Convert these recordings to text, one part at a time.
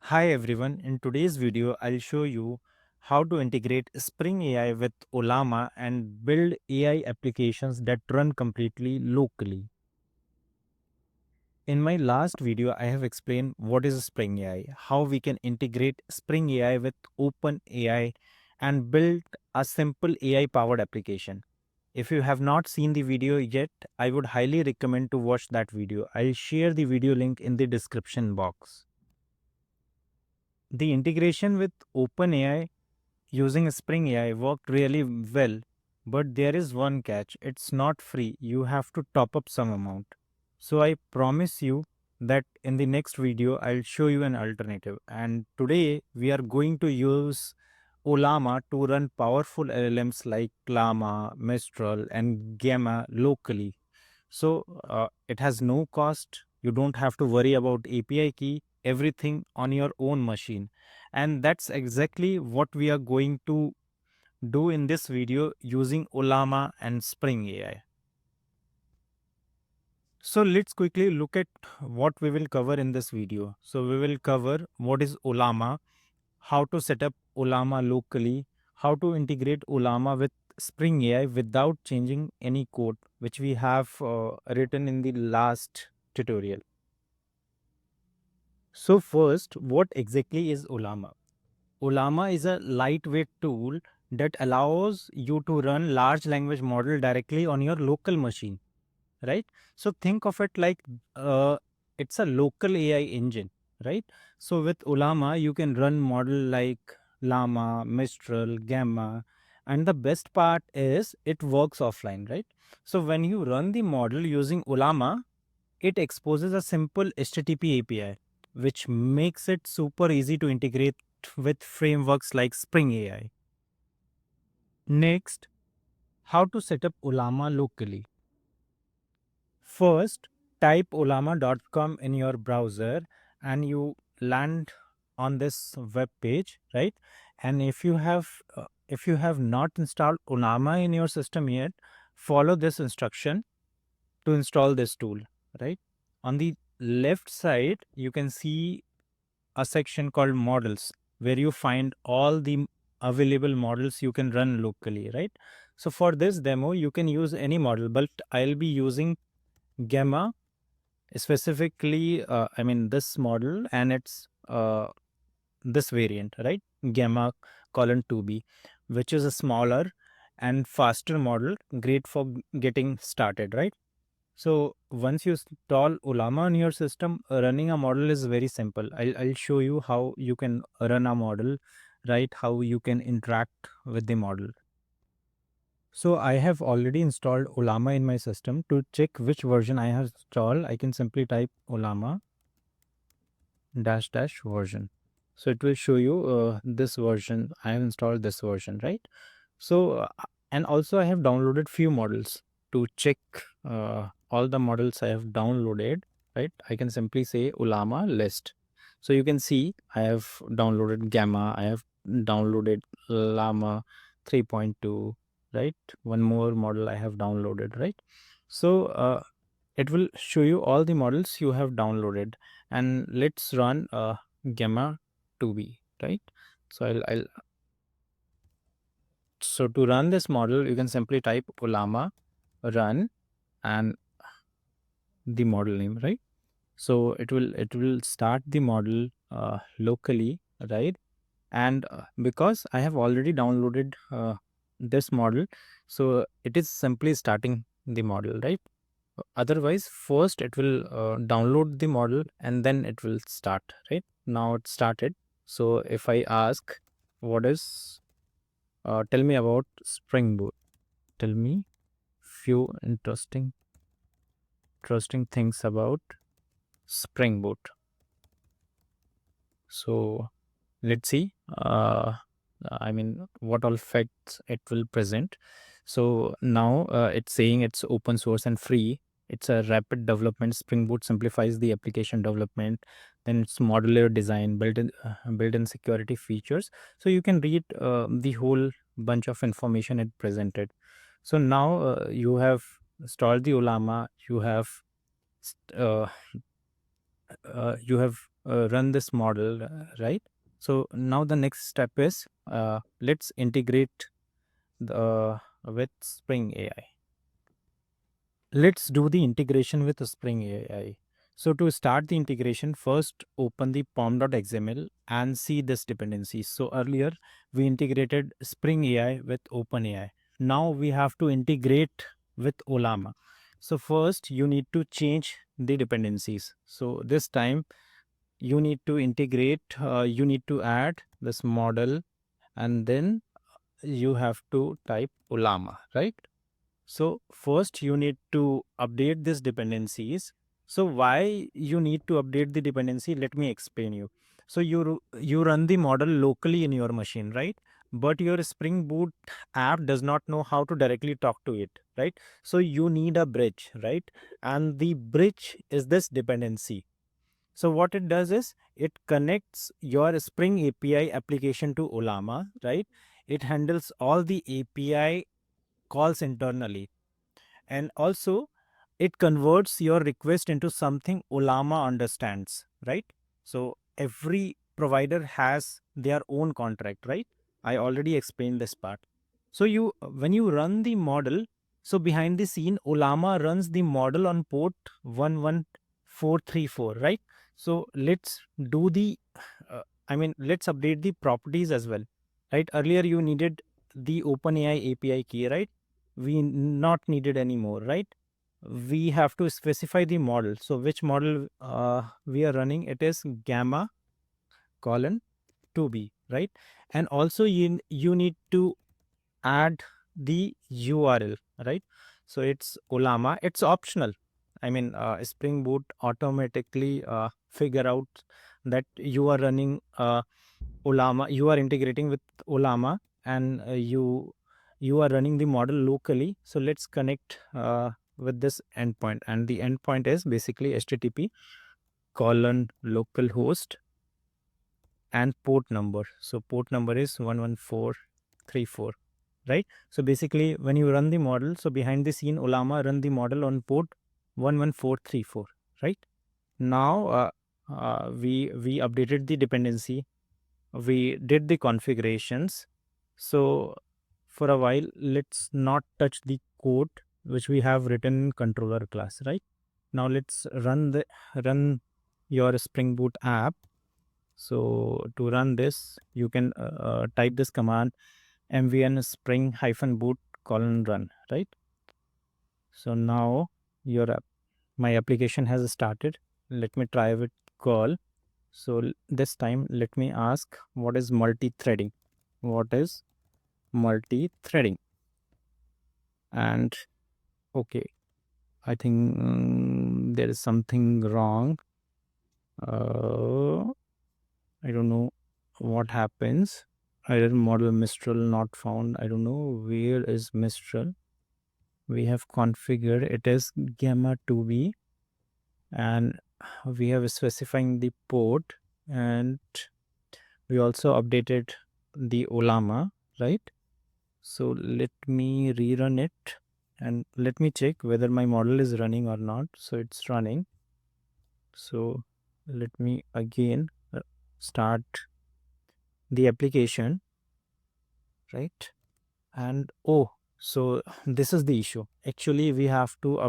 Hi everyone, in today's video I'll show you how to integrate Spring AI with Ollama and build AI applications that run completely locally. In my last video I have explained what is Spring AI, how we can integrate Spring AI with Open AI and build a simple AI powered application. If you have not seen the video yet, I would highly recommend to watch that video. I'll share the video link in the description box. The integration with OpenAI using Spring AI worked really well, but there is one catch. It's not free. You have to top up some amount. So I promise you that in the next video I'll show you an alternative. And today we are going to use Ollama to run powerful LLMs like Llama, Mistral, and Gemma locally. So it has no cost. You don't have to worry about API key, everything on your own machine. And that's exactly what we are going to do in this video using Ollama and Spring AI. So let's quickly look at what we will cover in this video. So we will cover what is Ollama, how to set up Ollama locally, how to integrate Ollama with Spring AI without changing any code, which we have written in the last tutorial. So first, what exactly is Ollama? Ollama is a lightweight tool that allows you to run large language model directly on your local machine, right? So think of it like uh, it's a local AI engine, right? So with Ollama, you can run model like Llama, Mistral, Gamma, and the best part is it works offline, right? So when you run the model using Ollama, it exposes a simple HTTP API, which makes it super easy to integrate with frameworks like Spring AI. Next, how to set up Ollama locally. First, type ollama.com in your browser and you land on this web page, right? And if you have not installed Ollama in your system yet, follow this instruction to install this tool, right? On the left side, you can see a section called models where you find all the available models you can run locally, right? So for this demo, you can use any model, but I'll be using Gemma specifically, this model and it's this variant, right? Gamma colon 2b, which is a smaller and faster model, great for getting started, right? So once you install Ollama on your system, running a model is very simple. I'll show you how you can run a model, right? How you can interact with the model. So I have already installed Ollama in my system. To check which version I have installed, I can simply type Ollama dash dash version. So it will show you this version. I have installed this version, right? So and also I have downloaded few models to check all the models I have downloaded, right? I can simply say Ollama list. So you can see I have downloaded Gamma, I have downloaded Llama 3.2, right? One more model I have downloaded, right? So it will show you all the models you have downloaded, and let's run Gamma 2b, right? So I'll so to run this model, you can simply type Ollama run and the model name, right? So it will start the model locally, right? And because I have already downloaded this model, so it is simply starting the model, right? Otherwise, first it will download the model and then it will start, right? Now it started. So if I ask, what is, tell me about Spring Boot. Tell me few interesting things about Spring Boot. So let's see. What all facts it will present. So now it's saying it's open source and free. It's a rapid development. Spring Boot simplifies the application development. Then it's modular design, built-in security features. So you can read the whole bunch of information it presented. So now you have installed the Ollama. You have run this model, right? So now the next step is, let's integrate the with Spring AI. Let's do the integration with Spring AI. So to start the integration, first open the pom.xml and see this dependency. So earlier we integrated Spring AI with OpenAI. Now we have to integrate with Ollama. So first you need to change the dependencies. So this time you need to integrate, you need to add this model, and then you have to type Ollama, right? So first you need to update these dependencies. So why you need to update the dependency? Let me explain you. So you run the model locally in your machine, right? But your Spring Boot app does not know how to directly talk to it, right? So you need a bridge, right? And the bridge is this dependency. So what it does is it connects your Spring API application to Ollama, right? It handles all the API calls internally, and also it converts your request into something Ollama understands, right? So every provider has their own contract, right? I already explained this part. So you when you run the model, so behind the scene Ollama runs the model on port 11434, right? So let's do the let's update the properties as well, right? Earlier you needed the OpenAI API key, right? We not needed anymore, right? We have to specify the model. So which model we are running? It is Gamma colon 2b, right? And also you need to add the URL, right? So it's Ollama. It's optional. Spring Boot automatically figure out that you are running Ollama. You are integrating with Ollama, and you are running the model locally. So let's connect with this endpoint, and the endpoint is basically HTTP colon localhost and port number. So port number is 11434, right? So basically when you run the model, so behind the scene Ollama run the model on port 11434, right? Now we updated the dependency, we did the configurations. So for a while let's not touch the code which we have written in controller class, right? Now let's run your Spring Boot app. So to run this, you can type this command mvn spring hyphen boot colon run, right? So now your my application has started. Let me try with call. So this time let me ask what is multi-threading. What is multi-threading? And okay, I think there is something wrong. uh, I don't know what happens. Error model Mistral not found. I don't know where is Mistral. We have configured it is Gemma 2b, and we have specifying the port, and we also updated the Ollama, right? So let me rerun it and let me check whether my model is running or not. So it's running. So let me again start the application, right? And oh, so this is the issue. Actually, we have to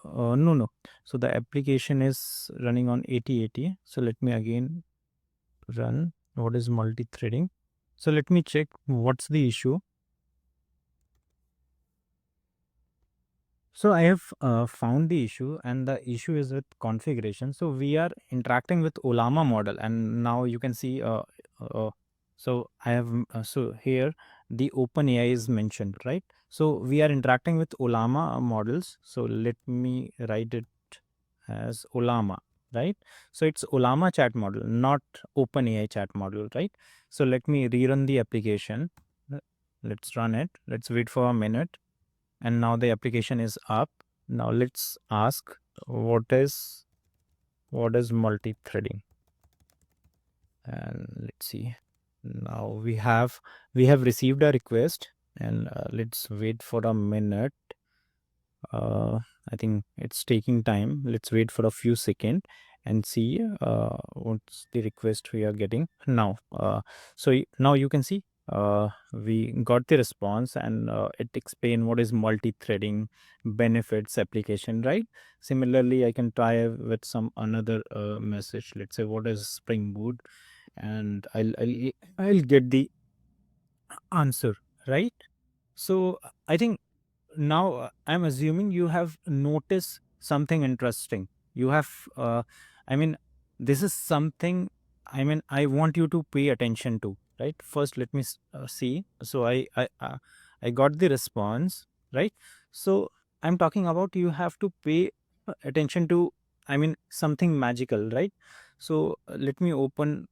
no. So the application is running on 8080. So let me again run. What is multi-threading? So let me check what's the issue. So I have found the issue, and the issue is with configuration. So we are interacting with Ollama model, and now you can see. So I have so here the OpenAI is mentioned, right? So we are interacting with Ollama models. So let me write it as Ollama, right? So it's Ollama chat model, not OpenAI chat model, right? So let me rerun the application. Let's run it. Let's wait for a minute, and now the application is up. Now let's ask what is multi-threading, and let's see. Now we have received a request, and let's wait for a minute. I think it's taking time. Let's wait for a few seconds, and see what's the request we are getting now. Now you can see we got the response, and it explained what is multi-threading, benefits, application, right? Similarly, I can try with some another message. Let's say what is Spring Boot, and I'll get the answer, right? So I think now I'm assuming you have noticed something interesting. You have I mean, this is something, I mean, I want you to pay attention to, right? First let me see. So I got the response, right? So I'm talking about you have to pay attention to, I mean, something magical, right? So let me open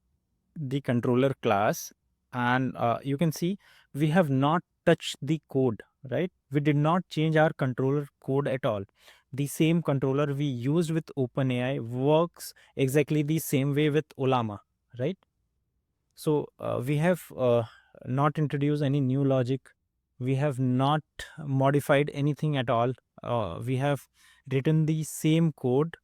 the controller class, and you can see we have not touched the code, right? We did not change our controller code at all. The same controller we used with OpenAI works exactly the same way with Ollama, right? So we have not introduced any new logic. We have not modified anything at all. We have written the same code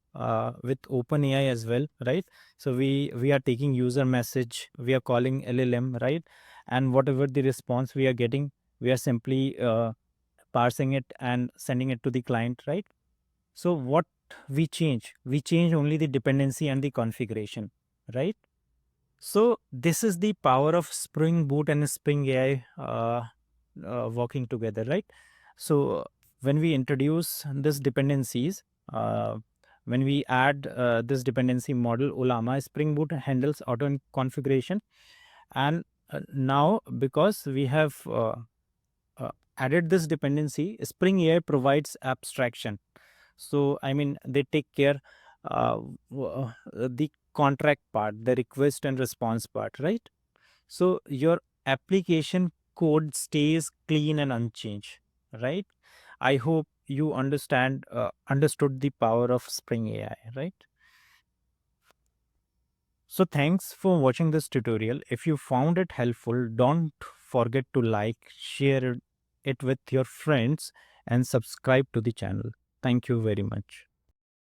with OpenAI as well, right? So we are taking user message, we are calling LLM, right? And whatever the response we are getting, we are simply parsing it and sending it to the client, right? So what we change? We change only the dependency and the configuration, right? So this is the power of Spring Boot and Spring AI working together, right? So when we introduce this dependencies, uh, when we add this dependency model Ollama, Spring Boot handles auto configuration, and now because we have added this dependency, Spring AI provides abstraction. So I mean, they take care the contract part, the request and response part, right? So your application code stays clean and unchanged, right? I hope you understood the power of Spring AI, right? So thanks for watching this tutorial. If you found it helpful, don't forget to like, share it with your friends, and subscribe to the channel. Thank you very much.